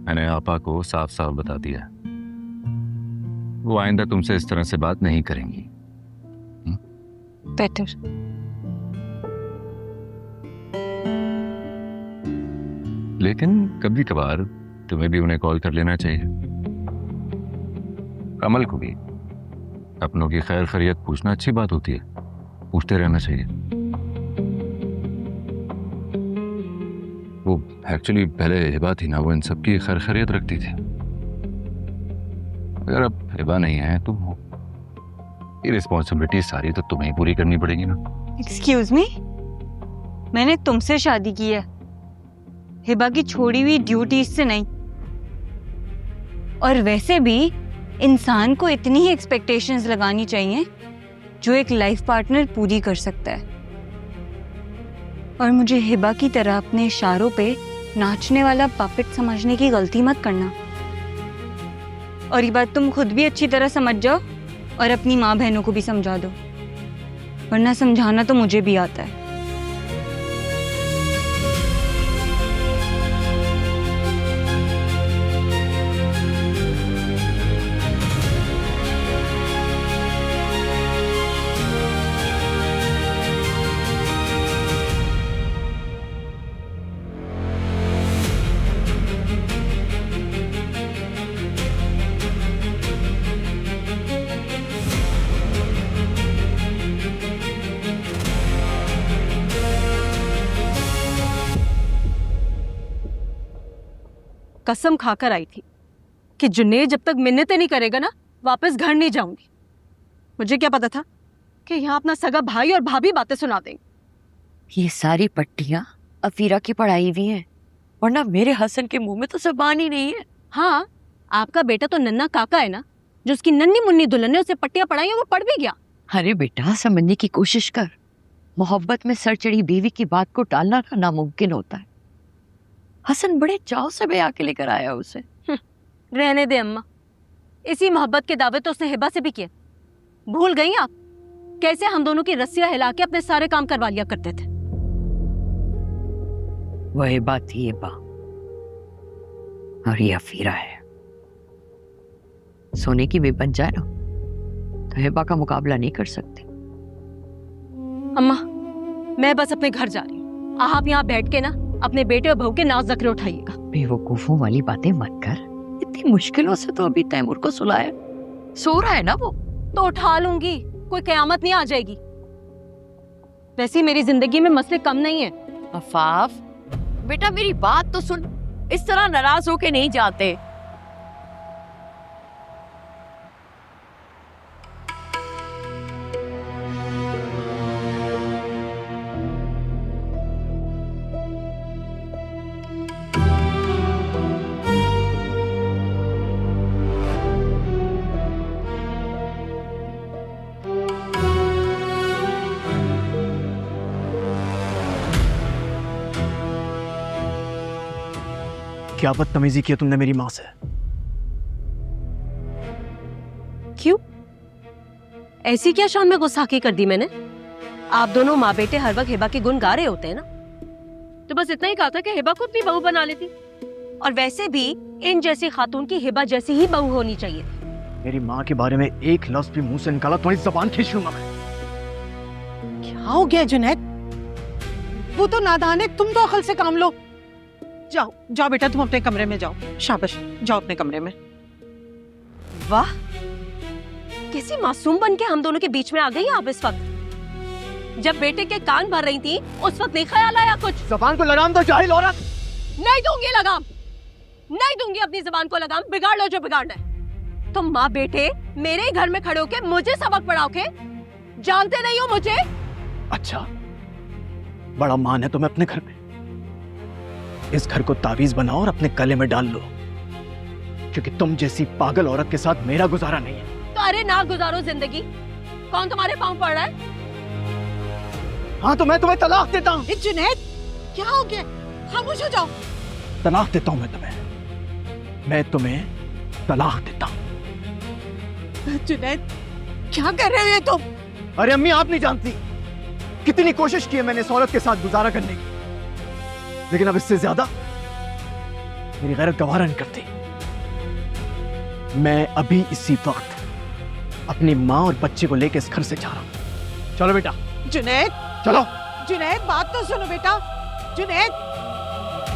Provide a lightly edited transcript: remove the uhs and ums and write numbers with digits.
मैंने आपा को साफ साफ बता दिया, वो आइंदा तुमसे इस तरह से बात नहीं करेंगी। बेटर। लेकिन कभी कभार तुम्हें भी उन्हें कॉल कर लेना चाहिए। कमल को भी अपनों की खैर खैरियत पूछना अच्छी बात होती है, पूछते रहना चाहिए। वो एक्चुअली पहले हिबा थी ना, वो इन सब की खैर खैरियत रखती थी। अगर अब हिबा नहीं है तुम हो, ये रिस्पॉन्सिबिलिटी सारी तो तुम्हें ही पूरी करनी पड़ेगी ना। एक्सक्यूज मी, मैंने तुमसे शादी की है, हिबा की छोड़ी हुई ड्यूटीज से नहीं। और वैसे भी इंसान को इतनी ही एक्सपेक्टेशंस लगानी चाहिए जो एक लाइफ पार्टनर पूरी कर सकता है। और मुझे हिबा की तरह अपने इशारों पे नाचने वाला पपेट समझने की गलती मत करना। और ये बात तुम खुद भी अच्छी तरह समझ जाओ और अपनी माँ बहनों को भी समझा दो, वरना समझाना तो मुझे भी आता है। कसम खाकर आई थी कि जुनेद जब तक मिन्नतें नहीं करेगा ना, वापस घर नहीं जाऊंगी। मुझे क्या पता था कि यहाँ अपना सगा भाई और भाभी बातें सुना देंगे। ये सारी पट्टियां अफीरा की पढ़ाई हुई हैं, वरना मेरे हसन के मुंह में तो जबान ही नहीं है। हाँ, आपका बेटा तो नन्ना काका है ना, जो उसकी नन्नी मुन्नी दुल्हन ने उसे पट्टियां पढ़ाई, वो पढ़ भी गया। अरे बेटा, समझने की कोशिश कर। मोहब्बत में सर चढ़ी बीवी की बात को टालना ना नामुमकिन होता है। हसन बड़े चाव से ब्याह के लेकर आया उसे। रहने दे अम्मा, इसी मोहब्बत के दावे तो उसने हिबा से भी किए। भूल गई आप कैसे हम दोनों की रस्सियां हिला के अपने सारे काम करवा लिया करते थे। वही बात थी हिबा, और ये अफीरा है। सोने की भी बन जाए ना तो हिबा का मुकाबला नहीं कर सकते। अम्मा, मैं बस अपने घर जा रही हूँ। आप यहाँ बैठ के ना अपने बेटे और बहू के नाज ज़ख्र उठाइएगा। बेवकूफों वाली बातें मत कर। इतनी मुश्किलों से तो अभी तैमूर को सुलाया, सो रहा है ना वो। तो उठा लूंगी, कोई कयामत नहीं आ जाएगी। वैसे मेरी जिंदगी में मसले कम नहीं है। अफाफ बेटा, मेरी बात तो सुन, इस तरह नाराज होके नहीं जाते। क्या बदतमीजी की तुमने मेरी माँ से? क्यों? ऐसी क्या शान में गुस्ताखी कर दी मैंने? आप दोनों माँ बेटे हर वक्त हिबा के गुण गा रहे होते हैं ना, तो बस इतना ही कहा था कि हिबा को अपनी बहू बना लेती। और वैसे भी इन जैसी खातून की हिबा जैसी ही बहू होनी चाहिए। मेरी माँ के बारे में एक लफ्ज भी मुंह से निकाला तुम्हारी जबान खींच लूंगा मैं। क्या हो गया जुनैद? वो तो नादान है, तुम तो अकल से काम लो। जाओ जाओ बेटा, तुम अपने कमरे में जाओ। शाबाश, जाओ अपने कमरे में। वाह, कैसी मासूम बन के हम दोनों के बीच में आ गई आप इस वक्त। जब बेटे के कान भर रही थी उस वक्त नहीं ख्याल आया कुछ? जबान को लगाम दो जाहिल औरत। नहीं दूंगी लगाम, नहीं दूंगी अपनी जबान को लगाम। बिगाड़ लो जो बिगाड़ना है। तुम माँ बेटे मेरे ही घर में खड़े होके मुझे सबक पढ़ाओगे? जानते नहीं हो मुझे? अच्छा, बड़ा मान है तुम्हें अपने घर में। इस घर को तावीज बनाओ और अपने गले में डाल लो, क्योंकि तुम जैसी पागल औरत के साथ मेरा गुजारा नहीं है। तो अरे ना गुजारो जिंदगी, कौन तुम्हारे पांव पड़ रहा है? हाँ तो मैं तुम्हें तलाक देता हूँ। जुनैद, क्या हो गया? खामोश हो जाओ। तलाक देता हूँ मैं तुम्हें तलाक देता हूँ। जुनैद, क्या कर रहे हो ये तुम? अरे अम्मी, आप नहीं जानती कितनी कोशिश की है मैंने इस औरत के साथ गुजारा करने की, लेकिन अब इससे ज्यादा मेरी गैरत गवारा नहीं करती। मैं अभी इसी वक्त अपनी माँ और बच्चे को लेकर इस घर से जा रहा हूँ। चलो बेटा जुनैद, चलो। जुनैद बात तो सुनो बेटा। जुनैद,